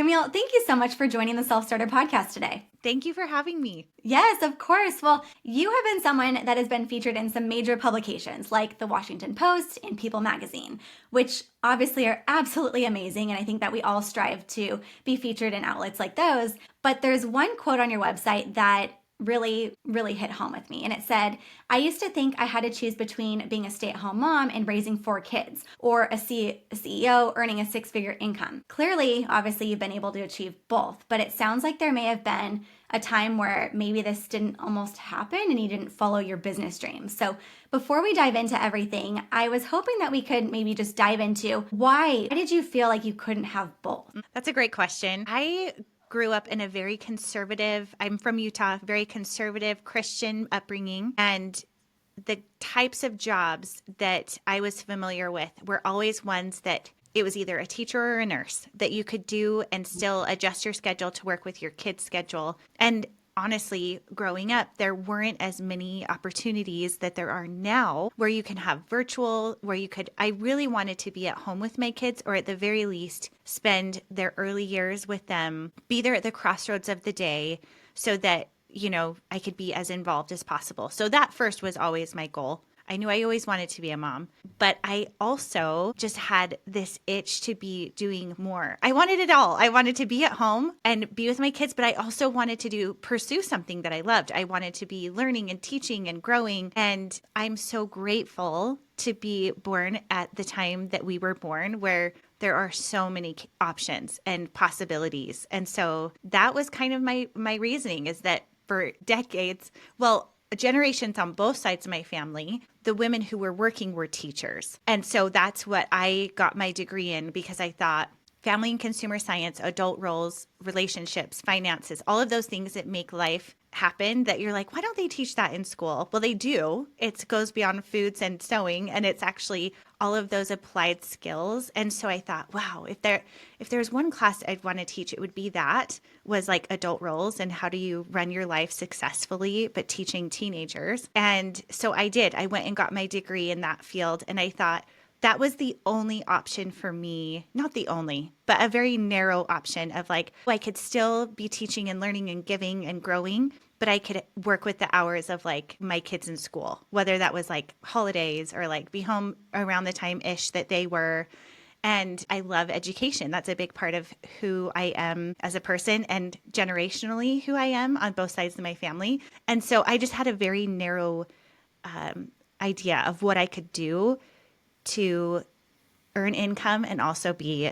Camille, thank you so much for joining the Self-Starter podcast today. Thank you for having me. Yes, of course. Well, you have been someone that has been featured in some major publications like the Washington Post and People magazine, which obviously are absolutely amazing. And I think that we all strive to be featured in outlets like those. But there's one quote on your website that really hit home with me. And it said, I used to think I had to choose between being a stay-at-home mom and raising 4 kids, or a CEO earning a 6-figure income. Clearly, obviously, you've been able to achieve both, but it sounds like there may have been a time where maybe this didn't almost happen and you didn't follow your business dreams. So before we dive into everything, I was hoping that we could maybe just dive into why did you feel like you couldn't have both? That's a great question. I grew up in a very conservative, I'm from Utah, very conservative Christian upbringing. And the types of jobs that I was familiar with were always ones that it was either a teacher or a nurse that you could do and still adjust your schedule to work with your kid's schedule. And honestly, growing up, there weren't as many opportunities that there are now where you can have virtual, I really wanted to be at home with my kids, or at the very least, spend their early years with them, be there at the crossroads of the day so that, I could be as involved as possible. So that first was always my goal. I knew I always wanted to be a mom, but I also just had this itch to be doing more. I wanted it all. I wanted to be at home and be with my kids, but I also wanted to pursue something that I loved. I wanted to be learning and teaching and growing. And I'm so grateful to be born at the time that we were born, where there are so many options and possibilities. And so that was kind of my reasoning, is that for decades, generations on both sides of my family, the women who were working were teachers. And so that's what I got my degree in, because I thought family and consumer science, adult roles, relationships, finances, all of those things that make life happen, that you're like, why don't they teach that in school? Well, they do. It goes beyond foods and sewing, and it's actually all of those applied skills. And so I thought, wow, if there's one class I'd want to teach, it would be that, was like adult roles and how do you run your life successfully, but teaching teenagers. And so I did. I went and got my degree in that field, and I thought that was the only option for me, not the only, but a very narrow option of like, I could still be teaching and learning and giving and growing, but I could work with the hours of like my kids in school, whether that was like holidays or like be home around the time-ish that they were. And I love education. That's a big part of who I am as a person, and generationally who I am on both sides of my family. And so I just had a very narrow idea of what I could do to earn income and also be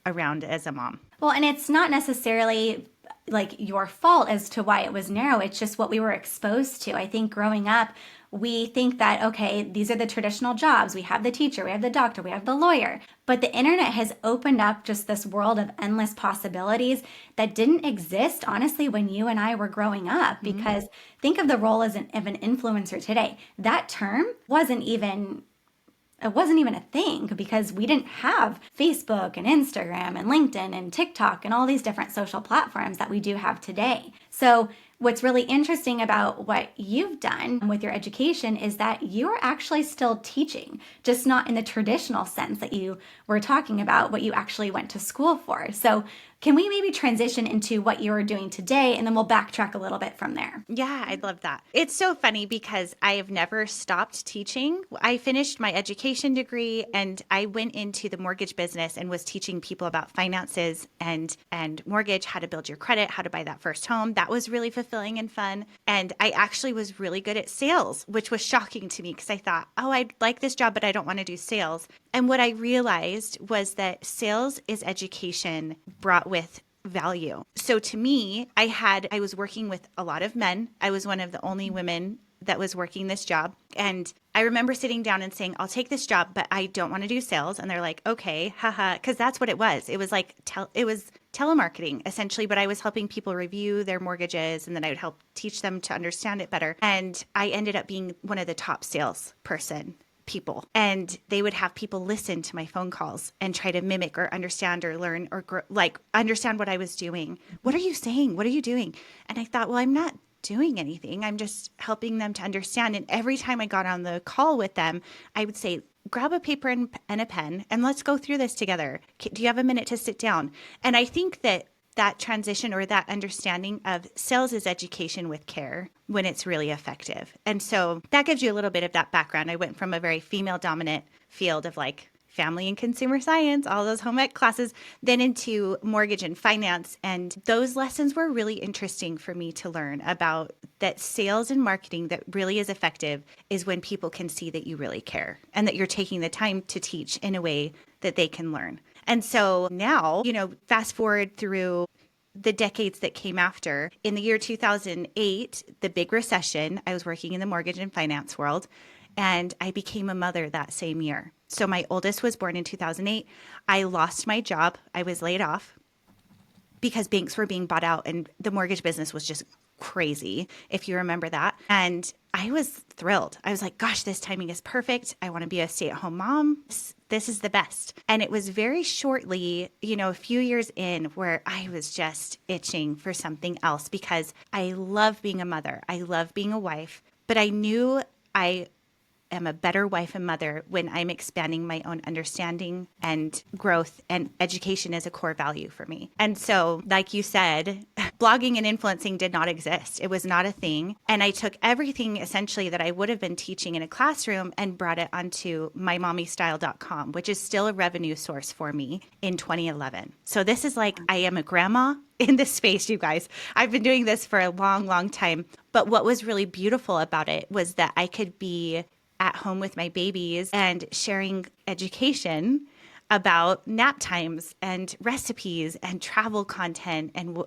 around as a mom. Well, and it's not necessarily like your fault as to why it was narrow. It's just what we were exposed to. I think growing up, we think that, okay, these are the traditional jobs. We have the teacher, we have the doctor, we have the lawyer. But the internet has opened up just this world of endless possibilities that didn't exist, honestly, when you and I were growing up. Because think of the role of an influencer today. That term wasn't even a thing, because we didn't have Facebook and Instagram and LinkedIn and TikTok and all these different social platforms that we do have today. So what's really interesting about what you've done with your education is that you're actually still teaching, just not in the traditional sense that you were talking about, what you actually went to school for. So can we maybe transition into what you're doing today, and then we'll backtrack a little bit from there? Yeah, I'd love that. It's so funny because I have never stopped teaching. I finished my education degree and I went into the mortgage business and was teaching people about finances and mortgage, how to build your credit, how to buy that first home. That was really fulfilling and fun. And I actually was really good at sales, which was shocking to me because I thought, oh, I'd like this job, but I don't want to do sales. And what I realized was that sales is education brought with value. So to me, I was working with a lot of men. I was one of the only women that was working this job. And I remember sitting down and saying, I'll take this job, but I don't want to do sales. And they're like, okay, haha, because that's what it was. It was like, it was telemarketing essentially, but I was helping people review their mortgages, and then I would help teach them to understand it better. And I ended up being one of the top salesperson people, and they would have people listen to my phone calls and try to mimic or understand or learn or understand what I was doing. What are you saying? What are you doing? And I thought, well, I'm not doing anything. I'm just helping them to understand. And every time I got on the call with them, I would say, grab a paper and a pen and let's go through this together. Do you have a minute to sit down? And I think that that transition or that understanding of sales is education with care when it's really effective. And so that gives you a little bit of that background. I went from a very female dominant field of like family and consumer science, all those home ec classes, then into mortgage and finance. And those lessons were really interesting for me to learn about that sales and marketing that really is effective is when people can see that you really care and that you're taking the time to teach in a way that they can learn. And so now, fast forward through the decades that came after. In the year 2008, the big recession, I was working in the mortgage and finance world, and I became a mother that same year. So my oldest was born in 2008. I lost my job. I was laid off because banks were being bought out and the mortgage business was just crazy, if you remember that. And I was thrilled. I was like, gosh, this timing is perfect. I want to be a stay-at-home mom. This is the best. And it was very shortly, a few years in where I was just itching for something else because I love being a mother. I love being a wife, but I knew I am a better wife and mother when I'm expanding my own understanding and growth, and education is a core value for me. And so, like you said, blogging and influencing did not exist. It was not a thing. And I took everything essentially that I would have been teaching in a classroom and brought it onto mymommystyle.com, which is still a revenue source for me in 2011. So this is like, I am a grandma in this space, you guys. I've been doing this for a long, long time. But what was really beautiful about it was that I could be at home with my babies and sharing education about nap times and recipes and travel content and,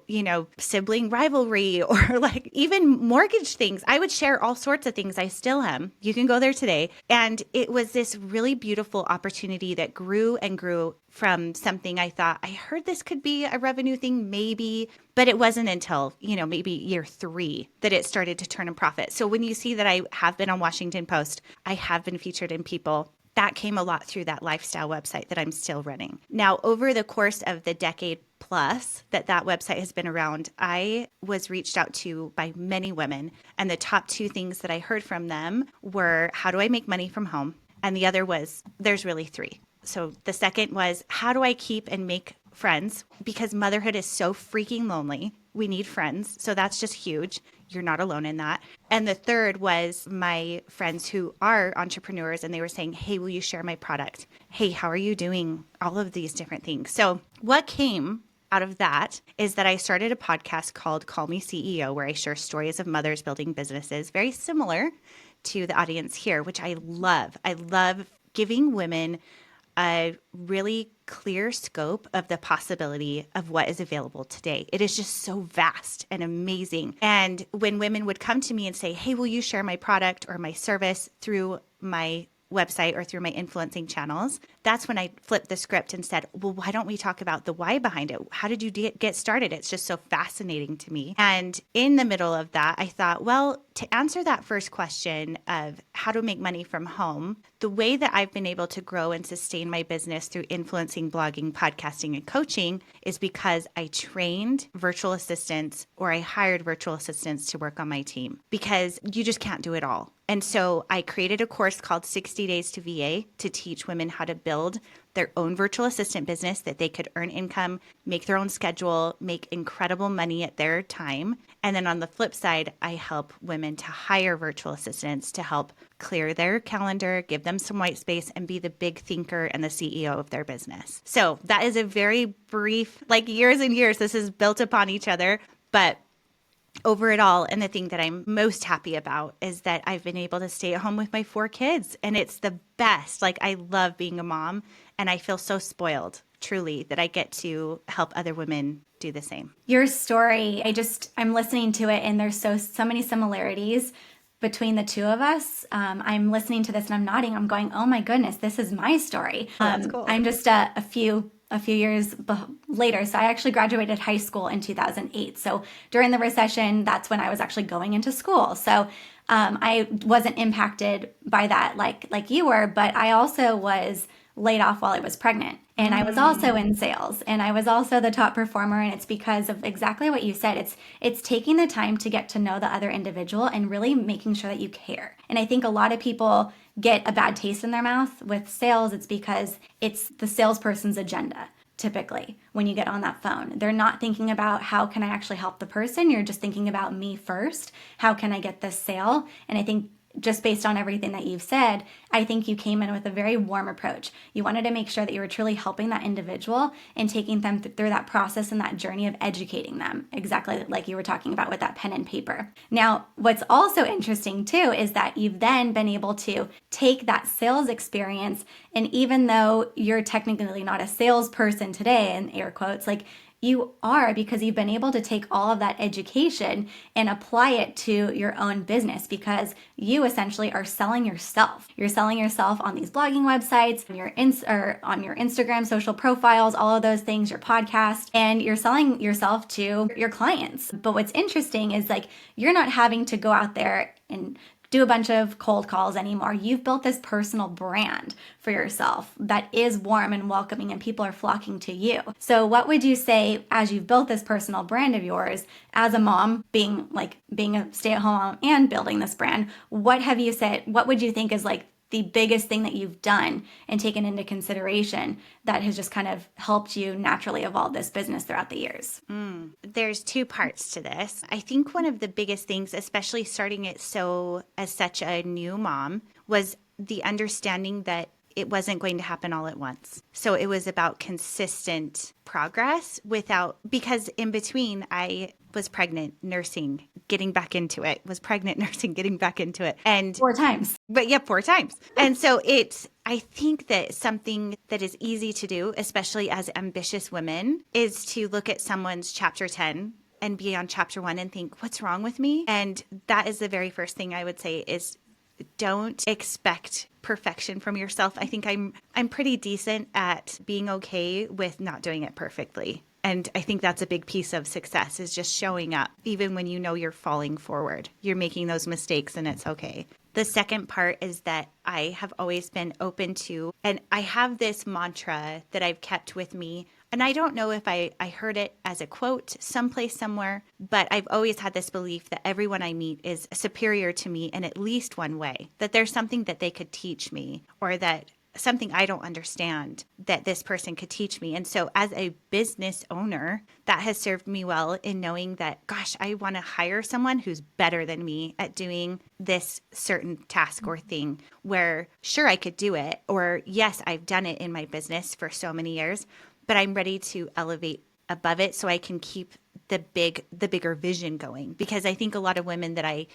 sibling rivalry or like even mortgage things. I would share all sorts of things. I still am. You can go there today. And it was this really beautiful opportunity that grew and grew from something I thought, I heard this could be a revenue thing, maybe, but it wasn't until, maybe year 3 that it started to turn a profit. So when you see that I have been on Washington Post, I have been featured in People, that came a lot through that lifestyle website that I'm still running. Now, over the course of the decade plus that website has been around, I was reached out to by many women. And the top 2 things that I heard from them were, how do I make money from home? And the other was, there's really 3. So the second was, how do I keep and make friends? Because motherhood is so freaking lonely. We need friends. So that's just huge. You're not alone in that. And the third was my friends who are entrepreneurs, and they were saying, hey, will you share my product? Hey, how are you doing? All of these different things. So what came out of that is that I started a podcast called Call Me CEO, where I share stories of mothers building businesses, very similar to the audience here, which I love. I love giving women a really clear scope of the possibility of what is available today. It is just so vast and amazing. And when women would come to me and say, hey, will you share my product or my service through my website or through my influencing channels, that's when I flipped the script and said, well, why don't we talk about the why behind it? How did you get started? It's just so fascinating to me. And in the middle of that, I thought, well, to answer that first question of how to make money from home, the way that I've been able to grow and sustain my business through influencing, blogging, podcasting, and coaching is because I trained virtual assistants, or I hired virtual assistants to work on my team, because you just can't do it all. And so I created a course called 60 Days to VA to teach women how to build their own virtual assistant business that they could earn income, make their own schedule, make incredible money at their time. And then on the flip side, I help women to hire virtual assistants to help clear their calendar, give them some white space, and be the big thinker and the CEO of their business. So that is a very brief, like years and years, this is built upon each other, but over it all, and the thing that I'm most happy about is that I've been able to stay at home with my 4 kids, and it's the best. Like, I love being a mom, and I feel so spoiled, truly, that I get to help other women do the same. Your story, I'm listening to it, and there's so many similarities between the two of us. I'm listening to this and I'm nodding. I'm going, oh my goodness, this is my story. That's cool. I'm just a few years later. So I actually graduated high school in 2008. So during the recession, that's when I was actually going into school. So I wasn't impacted by that like you were, but I also was laid off while I was pregnant. And I was also in sales, and I was also the top performer. And it's because of exactly what you said. It's taking the time to get to know the other individual and really making sure that you care. And I think a lot of people get a bad taste in their mouth with sales. It's because it's the salesperson's agenda typically when you get on that phone. They're not thinking about how can I actually help the person. You're just thinking about me first. How can I get this sale? And I think just based on everything that you've said, I think you came in with a very warm approach. You wanted to make sure that you were truly helping that individual and taking them through that process and that journey of educating them, exactly like you were talking about with that pen and paper. Now, what's also interesting too is that you've then been able to take that sales experience, and even though you're technically not a salesperson today, in air quotes, like you are, because you've been able to take all of that education and apply it to your own business, because you essentially are selling yourself. You're selling yourself on these blogging websites, on your Instagram social profiles, all of those things, your podcast, and you're selling yourself to your clients. But what's interesting is like you're not having to go out there and do a bunch of cold calls anymore. You've built this personal brand for yourself that is warm and welcoming, and people are flocking to you. So what would you say, as you've built this personal brand of yours, as a mom, being a stay-at-home mom and building this brand, what would you think is like the biggest thing that you've done and taken into consideration that has just kind of helped you naturally evolve this business throughout the years? There's two parts to this. I think one of the biggest things, especially starting it as such a new mom, was the understanding that it wasn't going to happen all at once. So it was about consistent progress because in between I was pregnant, nursing, getting back into it, was pregnant, nursing, getting back into it. And 4 times. But yeah, 4 times. And so I think that something that is easy to do, especially as ambitious women, is to look at someone's chapter 10 and be on chapter 1 and think, what's wrong with me? And that is the very first thing I would say is don't expect perfection from yourself. I think I'm pretty decent at being okay with not doing it perfectly. And I think that's a big piece of success, is just showing up, even when you know you're falling forward. You're making those mistakes and it's okay. The second part is that I have always been open to, and I have this mantra that I've kept with me. And I don't know if I heard it as a quote someplace somewhere, but I've always had this belief that everyone I meet is superior to me in at least one way, that there's something that they could teach me, or that something I don't understand that this person could teach me. And so as a business owner, that has served me well in knowing that, gosh, I want to hire someone who's better than me at doing this certain task or thing, where sure, I could do it, or yes, I've done it in my business for so many years, but I'm ready to elevate above it so I can keep the bigger vision going. Because I think a lot of women that I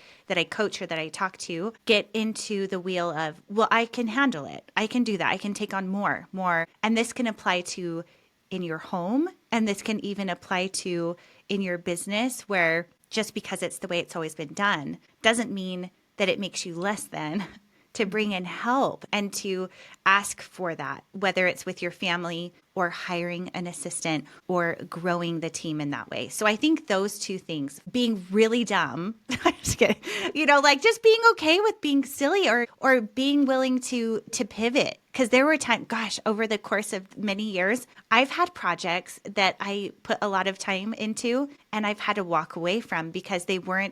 coach or that I talk to get into the wheel of, well, I can handle it. I can do that. I can take on more. And this can apply to in your home, and this can even apply to in your business, where just because it's the way it's always been done doesn't mean that it makes you less than to bring in help and to ask for that, whether it's with your family or hiring an assistant or growing the team in that way. So I think those two things, being really dumb, I'm just kidding, like just being okay with being silly, or being willing to pivot. Because there were times, gosh, over the course of many years, I've had projects that I put a lot of time into and I've had to walk away from because they were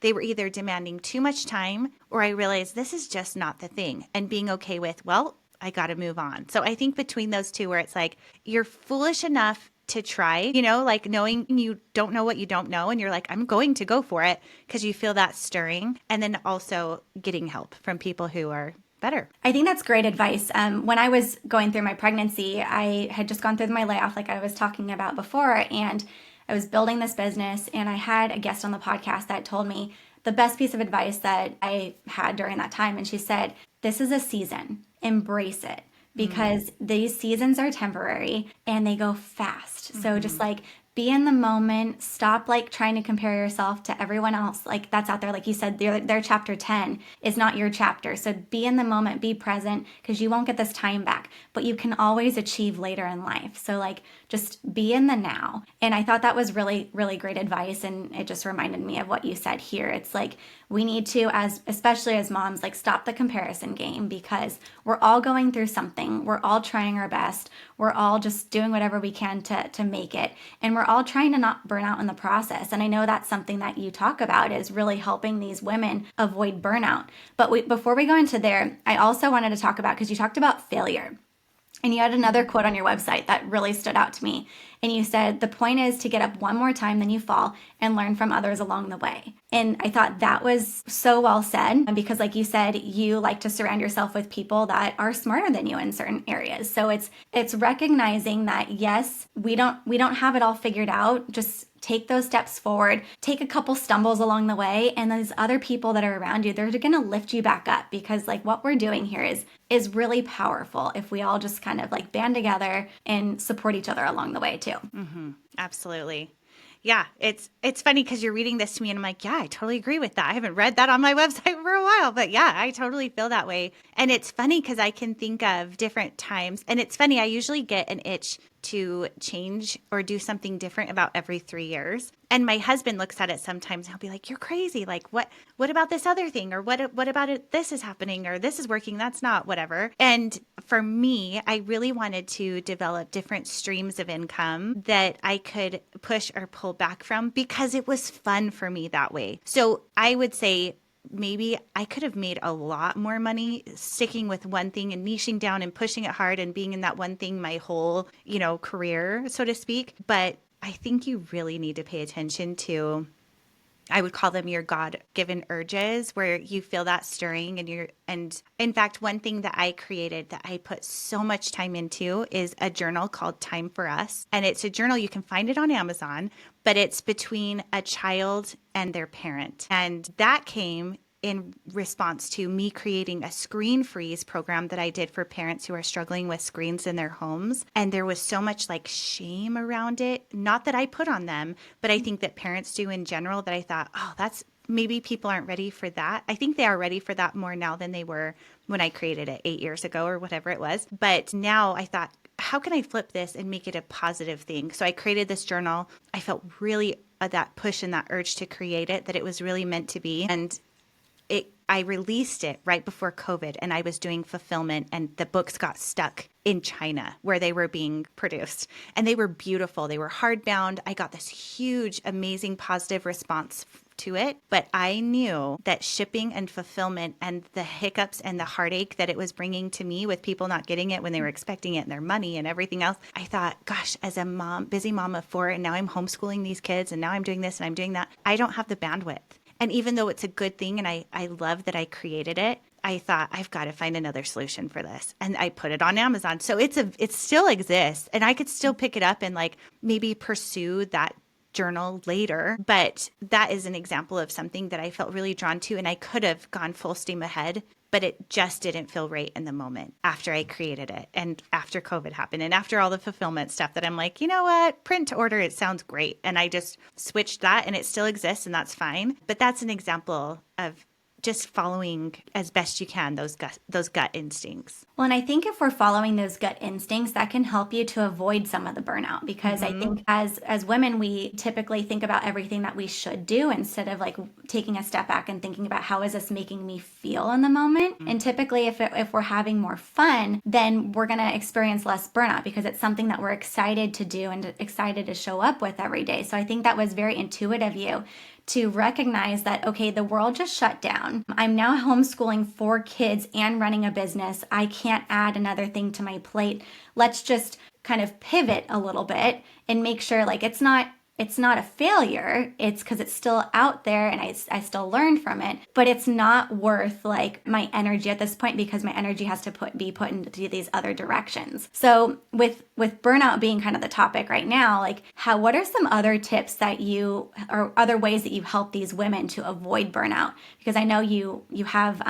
either demanding too much time, or I realized this is just not the thing, and being okay with, well, I got to move on. So I think between those two, where it's like, you're foolish enough to try, like knowing you don't know what you don't know, and you're like, I'm going to go for it because you feel that stirring, and then also getting help from people who are better. I think that's great advice. When I was going through my pregnancy, I had just gone through my layoff like I was talking about before, and I was building this business, and I had a guest on the podcast that told me the best piece of advice that I had during that time. And she said, this is a season, embrace it, because these seasons are temporary and they go fast. So just like be in the moment, stop like trying to compare yourself to everyone else like that's out there. Like you said, their chapter 10 is not your chapter. So be in the moment, be present, because you won't get this time back, but you can always achieve later in life. So like just be in the now. And I thought that was really, really great advice. And it just reminded me of what you said here. It's like we need to, especially as moms, like stop the comparison game, because we're all going through something. We're all trying our best. We're all just doing whatever we can to make it. And we're all trying to not burn out in the process. And I know that's something that you talk about, is really helping these women avoid burnout. But before we go into there, I also wanted to talk about, because you talked about failure. And you had another quote on your website that really stood out to me. And you said, the point is to get up one more time than you fall and learn from others along the way. And I thought that was so well said because, like you said, you like to surround yourself with people that are smarter than you in certain areas. So it's recognizing that, yes, we don't have it all figured out. Just take those steps forward, take a couple stumbles along the way, and those other people that are around you, they're going to lift you back up because like what we're doing here is really powerful if we all just kind of like band together and support each other along the way too. Mm-hmm. Absolutely. Yeah, it's funny because you're reading this to me and I'm like, yeah, I totally agree with that. I haven't read that on my website for a while, but yeah, I totally feel that way. And it's funny because I can think of different times. And it's funny, I usually get an itch to change or do something different about every 3 years. And my husband looks at it sometimes and he'll be like, you're crazy. Like, what about this other thing? Or what about it? This is happening or this is working. That's not whatever. And for me, I really wanted to develop different streams of income that I could push or pull back from because it was fun for me that way. So I would say, maybe I could have made a lot more money sticking with one thing and niching down and pushing it hard and being in that one thing my whole, career, so to speak. But I think you really need to pay attention to, I would call them your God-given urges where you feel that stirring and in fact, one thing that I created that I put so much time into is a journal called Time for Us. And it's a journal, you can find it on Amazon, but it's between a child and their parent. And that came in response to me creating a screen freeze program that I did for parents who are struggling with screens in their homes. And there was so much like shame around it, not that I put on them, but I think that parents do in general that I thought, oh, that's maybe people aren't ready for that. I think they are ready for that more now than they were when I created it 8 years ago or whatever it was. But now I thought, how can I flip this and make it a positive thing? So I created this journal. I felt really that push and that urge to create it, that it was really meant to be. And I released it right before COVID and I was doing fulfillment and the books got stuck in China where they were being produced and they were beautiful. They were hardbound. I got this huge, amazing, positive response to it. But I knew that shipping and fulfillment and the hiccups and the heartache that it was bringing to me with people not getting it when they were expecting it and their money and everything else, I thought, gosh, as a busy mom of 4, and now I'm homeschooling these kids and now I'm doing this and I'm doing that, I don't have the bandwidth. And even though it's a good thing and I love that I created it, I thought I've got to find another solution for this. And I put it on Amazon. So it still exists and I could still pick it up and like maybe pursue that journal later. But that is an example of something that I felt really drawn to and I could have gone full steam ahead, but it just didn't feel right in the moment after I created it and after COVID happened and after all the fulfillment stuff that I'm like, you know what, print to order, it sounds great. And I just switched that and it still exists and that's fine. But that's an example of just following as best you can those gut instincts. Well, and I think if we're following those gut instincts, that can help you to avoid some of the burnout because I think as women, we typically think about everything that we should do instead of like taking a step back and thinking about how is this making me feel in the moment. And typically if we're having more fun, then we're going to experience less burnout because it's something that we're excited to do and excited to show up with every day. So I think that was very intuitive of you to recognize that, okay, the world just shut down. I'm now homeschooling 4 kids and running a business. I can't add another thing to my plate. Let's just kind of pivot a little bit and make sure like it's not a failure. It's because it's still out there and I still learned from it, but it's not worth like my energy at this point because my energy has to be put into these other directions. So with burnout being kind of the topic right now, like what are some other tips that you or other ways that you help these women to avoid burnout? Because I know you have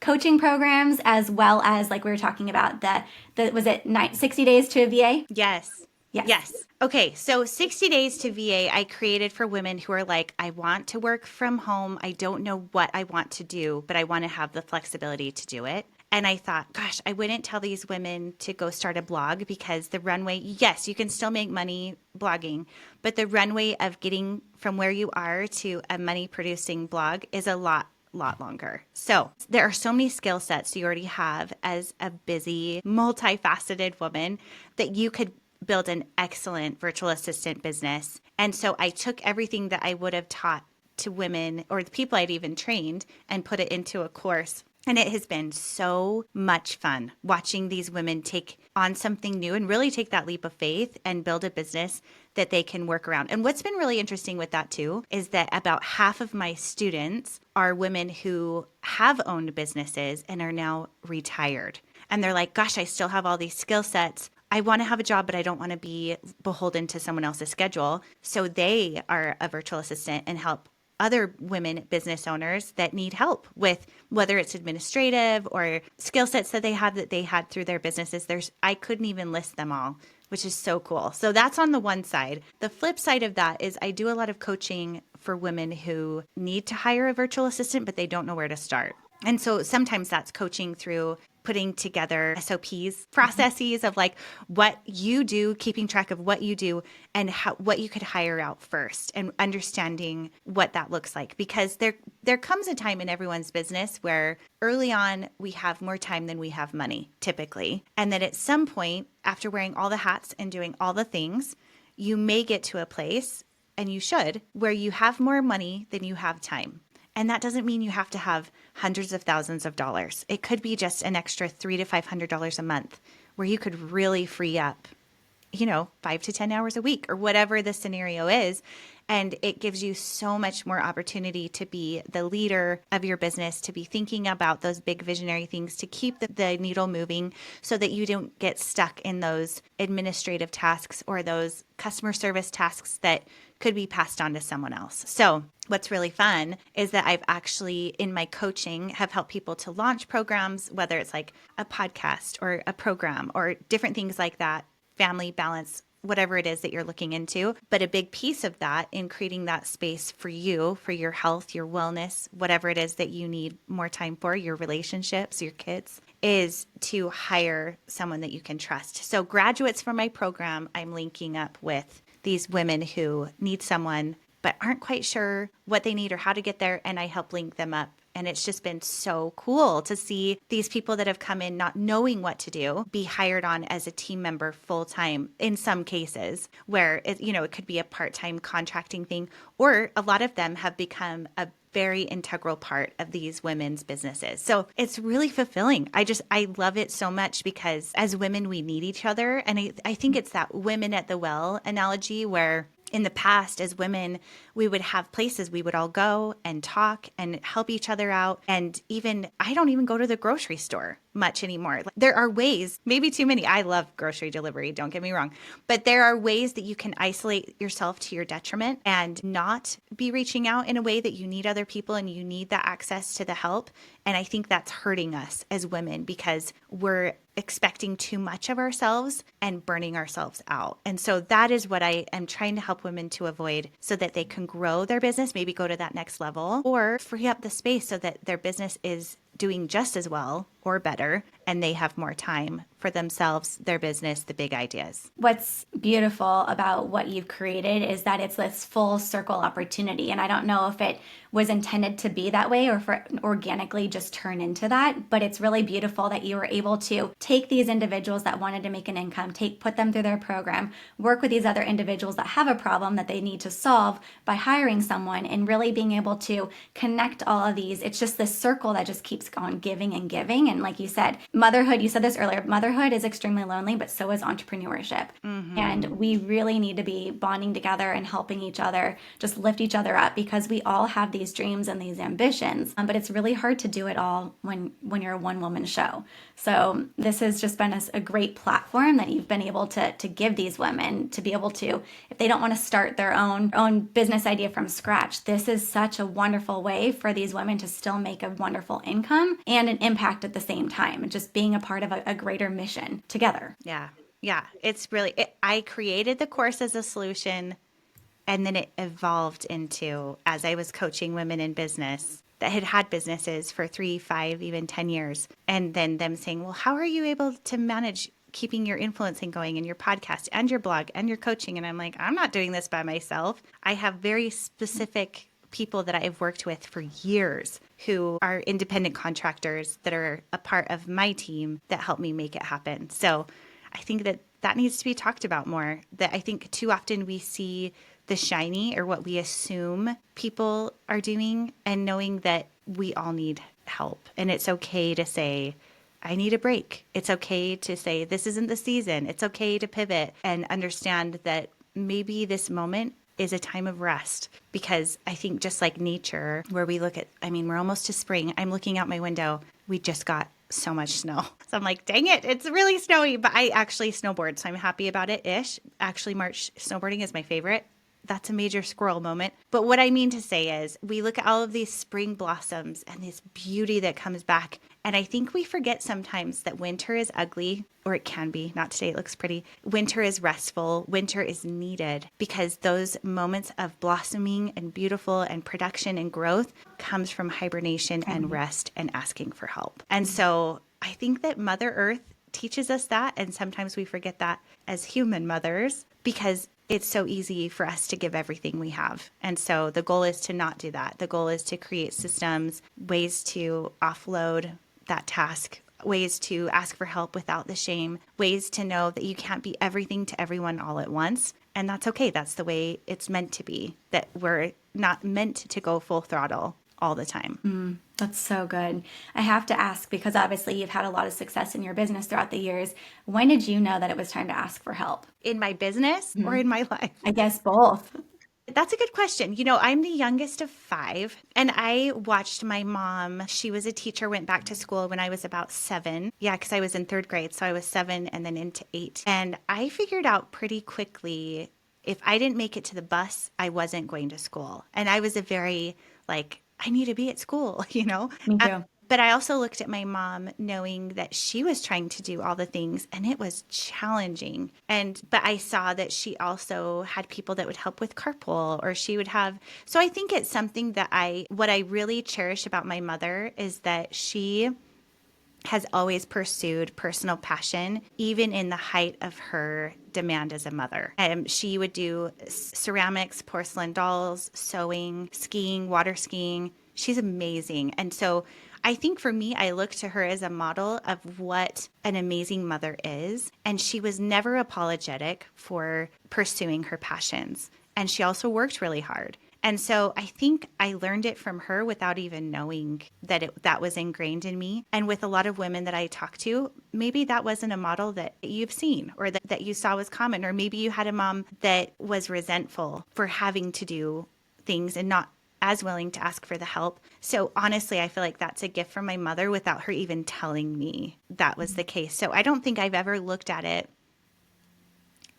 coaching programs as well as like we were talking about the was it 60 days to a VA? Yes. Yes. Yes. Okay. So 60 days to VA, I created for women who are like, I want to work from home. I don't know what I want to do, but I want to have the flexibility to do it. And I thought, gosh, I wouldn't tell these women to go start a blog because the runway, yes, you can still make money blogging, but the runway of getting from where you are to a money producing blog is a lot longer. So there are so many skill sets you already have as a busy, multifaceted woman that you could build an excellent virtual assistant business. And so I took everything that I would have taught to women or the people I'd even trained and put it into a course. And it has been so much fun watching these women take on something new and really take that leap of faith and build a business that they can work around. And what's been really interesting with that too is that about half of my students are women who have owned businesses and are now retired. And they're like, gosh, I still have all these skill sets. I want to have a job, but I don't want to be beholden to someone else's schedule. So they are a virtual assistant and help other women business owners that need help with whether it's administrative or skill sets that they have that they had through their businesses. I couldn't even list them all, which is so cool. So that's on the one side. The flip side of that is I do a lot of coaching for women who need to hire a virtual assistant, but they don't know where to start. And so sometimes that's coaching through putting together SOPs, processes of like what you do, keeping track of what you do and what you could hire out first and understanding what that looks like. Because there comes a time in everyone's business where early on we have more time than we have money typically. And then at some point after wearing all the hats and doing all the things, you may get to a place, and you should, where you have more money than you have time. And that doesn't mean you have to have hundreds of thousands of dollars. It could be just an extra $300 to $500 a month where you could really free up, 5 to 10 hours a week or whatever the scenario is. And it gives you so much more opportunity to be the leader of your business, to be thinking about those big visionary things, to keep the needle moving so that you don't get stuck in those administrative tasks or those customer service tasks that could be passed on to someone else. So what's really fun is that I've actually, in my coaching, have helped people to launch programs, whether it's like a podcast or a program or different things like that, family balance, whatever it is that you're looking into. But a big piece of that in creating that space for you, for your health, your wellness, whatever it is that you need more time for, your relationships, your kids, is to hire someone that you can trust. So graduates from my program, I'm linking up with these women who need someone but aren't quite sure what they need or how to get there, and I help link them up. And it's just been so cool to see these people that have come in not knowing what to do be hired on as a team member full time in some cases where it could be a part-time contracting thing, or a lot of them have become a very integral part of these women's businesses. So it's really fulfilling. I love it so much because as women, we need each other. And I think it's that women at the well analogy where in the past, as women, we would have places we would all go and talk and help each other out. And I don't even go to the grocery store much anymore. There are ways, maybe too many. I love grocery delivery, don't get me wrong. But there are ways that you can isolate yourself to your detriment and not be reaching out in a way that you need other people and you need that access to the help. And I think that's hurting us as women because we're expecting too much of ourselves and burning ourselves out. And so that is what I am trying to help women to avoid so that they can grow their business, maybe go to that next level, or free up the space so that their business is doing just as well or better, and they have more time for themselves, their business, the big ideas. What's beautiful about what you've created is that it's this full circle opportunity. And I don't know if it was intended to be that way or if it organically just turn into that, but it's really beautiful that you were able to take these individuals that wanted to make an income, put them through their program, work with these other individuals that have a problem that they need to solve by hiring someone and really being able to connect all of these. It's just this circle that just keeps on giving and giving. And like you said, motherhood, you said this earlier, motherhood is extremely lonely, but so is entrepreneurship. Mm-hmm. And we really need to be bonding together and helping each other, just lift each other up because we all have these dreams and these ambitions. But it's really hard to do it all when you're a one-woman show. So this has just been a great platform that you've been able to give these women to be able to, if they don't want to start their own business idea from scratch, this is such a wonderful way for these women to still make a wonderful income and an impact at the same time, and just being a part of a greater mission together. Yeah. Yeah. It's really, I created the course as a solution, and then it evolved into, as I was coaching women in business that had businesses for 3, 5, even 10 years. And then them saying, well, how are you able to manage keeping your influencing going and your podcast and your blog and your coaching? And I'm like, I'm not doing this by myself. I have very specific people that I've worked with for years who are independent contractors that are a part of my team that help me make it happen. So I think that needs to be talked about more. That I think too often we see the shiny or what we assume people are doing, and knowing that we all need help. And it's okay to say, I need a break. It's okay to say, this isn't the season. It's okay to pivot and understand that maybe this moment is a time of rest. Because I think just like nature, where we look at, I mean, we're almost to spring. I'm looking out my window. We just got so much snow. So I'm like, dang it, it's really snowy. But I actually snowboard, so I'm happy about it ish. Actually, March snowboarding is my favorite. That's a major squirrel moment. But what I mean to say is we look at all of these spring blossoms and this beauty that comes back. And I think we forget sometimes that winter is ugly, or it can be. Not today, it looks pretty. Winter is restful. Winter is needed because those moments of blossoming and beautiful and production and growth comes from hibernation and rest and asking for help. And so I think that Mother Earth teaches us that. And sometimes we forget that as human mothers because it's so easy for us to give everything we have. And so the goal is to not do that. The goal is to create systems, ways to offload that task, ways to ask for help without the shame, ways to know that you can't be everything to everyone all at once. And that's okay. That's the way it's meant to be, that we're not meant to go full throttle all the time. That's so good. I have to ask, because obviously you've had a lot of success in your business throughout the years. When did you know that it was time to ask for help? In my business or in my life? I guess both. That's a good question. You know, I'm the youngest of 5, and I watched my mom. She was a teacher, went back to school when I was about 7. Yeah, because I was in 3rd grade. So I was 7 and then into 8. And I figured out pretty quickly if I didn't make it to the bus, I wasn't going to school. And I was a very, like, I need to be at school, you know? Me too. But I also looked at my mom knowing that she was trying to do all the things and it was challenging. But I saw that she also had people that would help with carpool, or she would have. So I think it's something that what I really cherish about my mother is that she has always pursued personal passion, even in the height of her demand as a mother. She would do ceramics, porcelain dolls, sewing, skiing, water skiing. She's amazing. And so I think for me, I look to her as a model of what an amazing mother is. And she was never apologetic for pursuing her passions. And she also worked really hard. And so I think I learned it from her without even knowing that that was ingrained in me. And with a lot of women that I talk to, maybe that wasn't a model that you've seen or that you saw was common. Or maybe you had a mom that was resentful for having to do things and not as willing to ask for the help. So honestly, I feel like that's a gift from my mother without her even telling me that was the case. So I don't think I've ever looked at it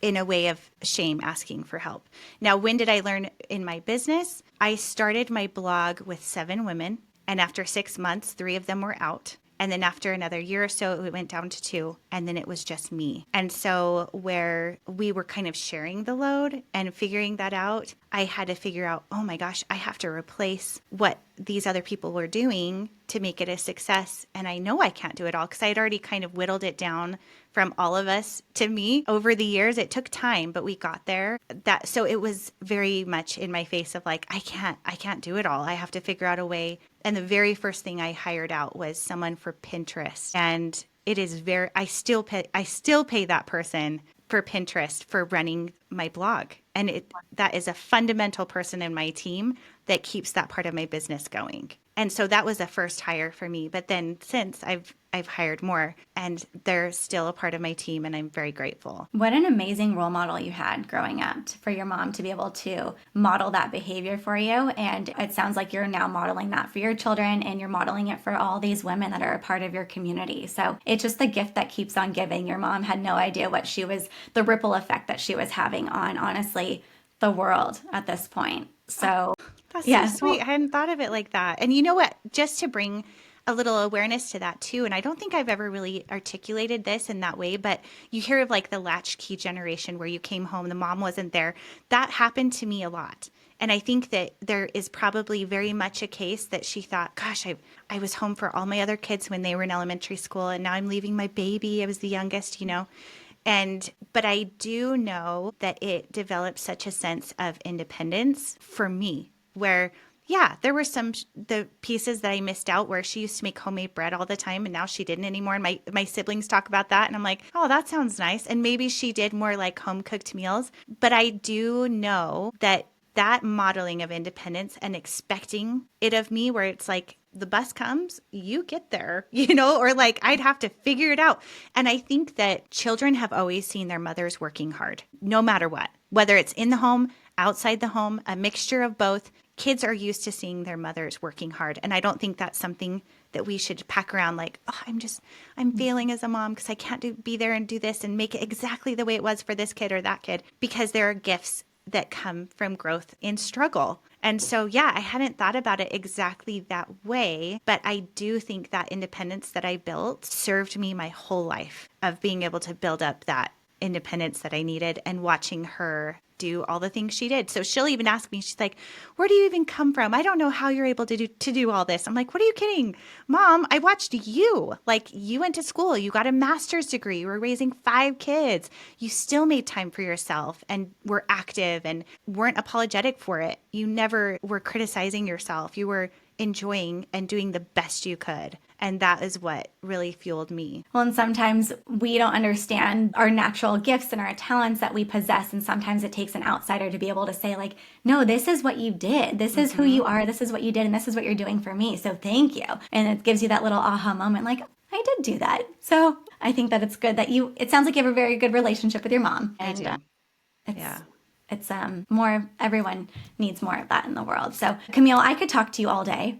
in a way of shame asking for help. Now, when did I learn in my business? I started my blog with 7 women, and after 6 months, 3 of them were out. And then after another year or so, it went down to 2, and then it was just me. And so where we were kind of sharing the load and figuring that out, I had to figure out, oh my gosh, I have to replace what these other people were doing to make it a success. And I know I can't do it all because I had already kind of whittled it down from all of us to me over the years. It took time, but we got there. So it was very much in my face of like, I can't do it all. I have to figure out a way. And the very first thing I hired out was someone for Pinterest. And it is I still pay that person for Pinterest for running my blog. And that is a fundamental person in my team that keeps that part of my business going. And so that was a first hire for me. But then since I've hired more, and they're still a part of my team, and I'm very grateful. What an amazing role model you had growing up for your mom to be able to model that behavior for you. And it sounds like you're now modeling that for your children, and you're modeling it for all these women that are a part of your community. So it's just the gift that keeps on giving. Your mom had no idea the ripple effect that she was having on, honestly, the world at this point. So that's so sweet. I hadn't thought of it like that. And you know what? Just to bring a little awareness to that too. And I don't think I've ever really articulated this in that way, but you hear of like the latchkey generation where you came home, the mom wasn't there. That happened to me a lot. And I think that there is probably very much a case that she thought, gosh, I was home for all my other kids when they were in elementary school, and now I'm leaving my baby. I was the youngest, you know. But I do know that it developed such a sense of independence for me, where yeah, there were the pieces that I missed out where she used to make homemade bread all the time and now she didn't anymore. And my siblings talk about that. And I'm like, oh, that sounds nice. And maybe she did more like home cooked meals. But I do know that modeling of independence and expecting it of me, where it's like, the bus comes, you get there, you know, or like I'd have to figure it out. And I think that children have always seen their mothers working hard, no matter what, whether it's in the home, outside the home, a mixture of both. Kids are used to seeing their mothers working hard. And I don't think that's something that we should pack around like, oh, I'm failing as a mom because I can't be there and do this and make it exactly the way it was for this kid or that kid, because there are gifts that come from growth in struggle. And so, yeah, I hadn't thought about it exactly that way, but I do think that independence that I built served me my whole life of being able to build up that independence that I needed and watching her do all the things she did. So she'll even ask me, she's like, where do you even come from? I don't know how you're able to do all this. I'm like, what are you kidding? Mom, I watched you. Like, you went to school, you got a master's degree, you were raising 5 kids. You still made time for yourself and were active and weren't apologetic for it. You never were criticizing yourself. You were enjoying and doing the best you could. And that is what really fueled me. Well, and sometimes we don't understand our natural gifts and our talents that we possess. And sometimes it takes an outsider to be able to say, like, no, this is what you did. This is who you are. This is what you did. And this is what you're doing for me. So thank you. And it gives you that little aha moment, like, I did do that. So I think that it's good that it sounds like you have a very good relationship with your mom. And I do. it's more, everyone needs more of that in the world. So Camille, I could talk to you all day.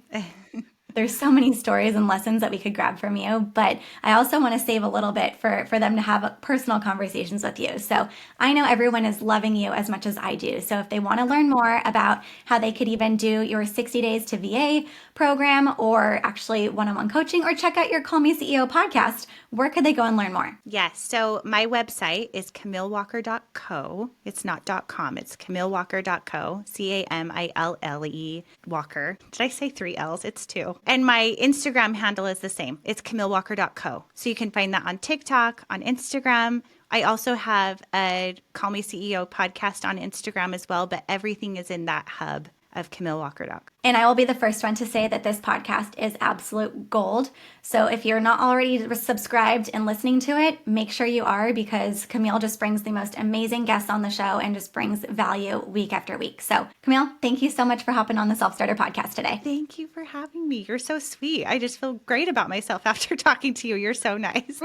There's so many stories and lessons that we could grab from you, but I also want to save a little bit for them to have personal conversations with you. So I know everyone is loving you as much as I do. So if they want to learn more about how they could even do your 60 Days to VA program or actually one-on-one coaching or check out your Call Me CEO podcast, where could they go and learn more? Yes. So my website is camillewalker.co. It's not .com. It's camillewalker.co. CAMILLE Walker. Did I say 3 L's? It's 2. And my Instagram handle is the same. It's camillewalker.co. So you can find that on TikTok, on Instagram. I also have a Call Me CEO podcast on Instagram as well, but everything is in that hub of camillewalker.co. And I will be the first one to say that this podcast is absolute gold. So if you're not already subscribed and listening to it, make sure you are, because Camille just brings the most amazing guests on the show and just brings value week after week. So Camille, thank you so much for hopping on the Self-Starter podcast today. Thank you for having me. You're so sweet. I just feel great about myself after talking to you. You're so nice.